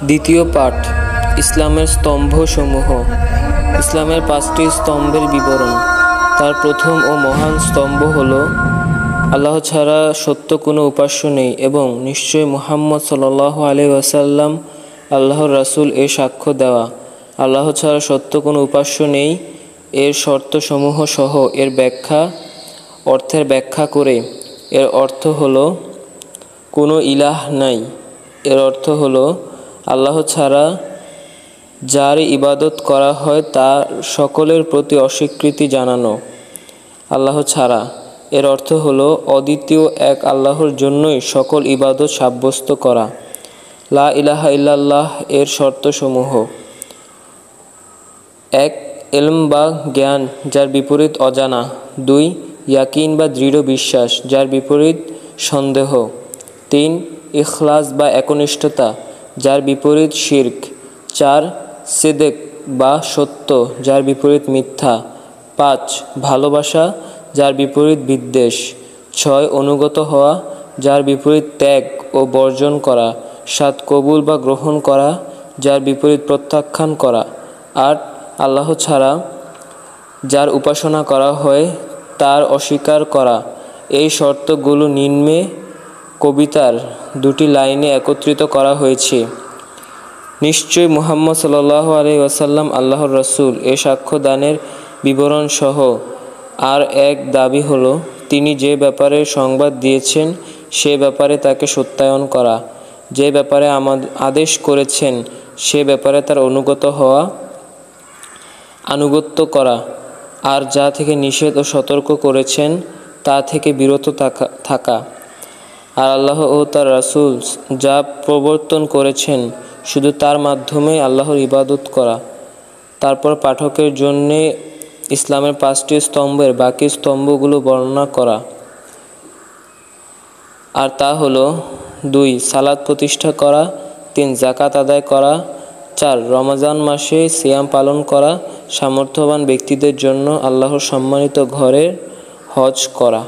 দ্বিতীয় পাঠ, ইসলামের স্তম্ভসমূহ। ইসলামের 5টি স্তম্ভের বিবরণ। তার প্রথম ও মহান স্তম্ভ হল আল্লাহ ছাড়া সত্য কোনো উপাস্য নেই এবং নিশ্চয়ই মুহাম্মদ সাল্লাল্লাহু আলাইহি ওয়াসাল্লাম আল্লাহর রাসূল এ সাক্ষ্য দেওয়া। আল্লাহ ছাড়া সত্য কোনো উপাস্য নেই এর শর্তসমূহ সহ এর অর্থের ব্যাখ্যা করে। এর অর্থ হলো কোনো ইলাহ নাই। এর অর্থ হলো আল্লাহ ছাড়া যার ইবাদত করা হয় তার সকলের প্রতি অস্বীকৃতি জানানো। আল্লাহ ছাড়া এর অর্থ হলো অদ্বিতীয় এক আল্লাহর জন্যই সকল ইবাদত সাব্যস্ত করা। লা ইলাহা ইল্লাল্লাহ এর শর্তসমূহ: 1. ইলম বা জ্ঞান, যার বিপরীত অজানা। 2. ইয়াকিন বা দৃঢ় বিশ্বাস, যার বিপরীত সন্দেহ। 3. ইখলাস বা একনিষ্ঠতা, যার বিপরীত শিরক। 4. সিদক বা সত্য, যার বিপরীত মিথ্যা। 5. ভালোবাসা, যার বিপরীত বিদ্বেষ। 6. অনুগত হওয়া, যার বিপরীত ত্যাগ ও বর্জন করা। 7. কবুল বা গ্রহণ করা, যার বিপরীত প্রত্যাখ্যান করা। 8. আল্লাহ ছাড়া যার উপাসনা করা হয় তার অস্বীকার করা। এই শর্তগুলো নিম্নে কবিতার 2টি লাইনে একত্রিত করা হয়েছে। নিশ্চয়ই মুহাম্মদ সাল্লাল্লাহু আলাইহি ওয়াসাল্লাম আল্লাহর রাসূল এ সাক্ষ্য দানের বিবরণ সহ আর এক দাবি হলো তিনি যে ব্যাপারে সংবাদ দিয়েছেন সে ব্যাপারে তাকে সত্যায়ন করা, যে ব্যাপারে আদেশ করেছেন সে ব্যাপারে তার আনুগত্য করা, আর যা থেকে নিষেধ ও সতর্ক করেছেন তা থেকে বিরত থাকা। আর আল্লাহ ও তার রাসূল যা প্রবর্তন করেছেন শুধু তার মাধ্যমেই আল্লাহর ইবাদত করা। তারপর পাঠকের জন্যে ইসলামের 5টি স্তম্ভের বাকি স্তম্ভগুলো বর্ণনা করা। আর তা হলো: 2. সালাত প্রতিষ্ঠা করা। 3. যাকাত আদায় করা। 4. রমজান মাসে সিয়াম পালন করা। সামর্থ্যবান ব্যক্তিদের জন্য আল্লাহর সম্মানিত ঘরের হজ করা।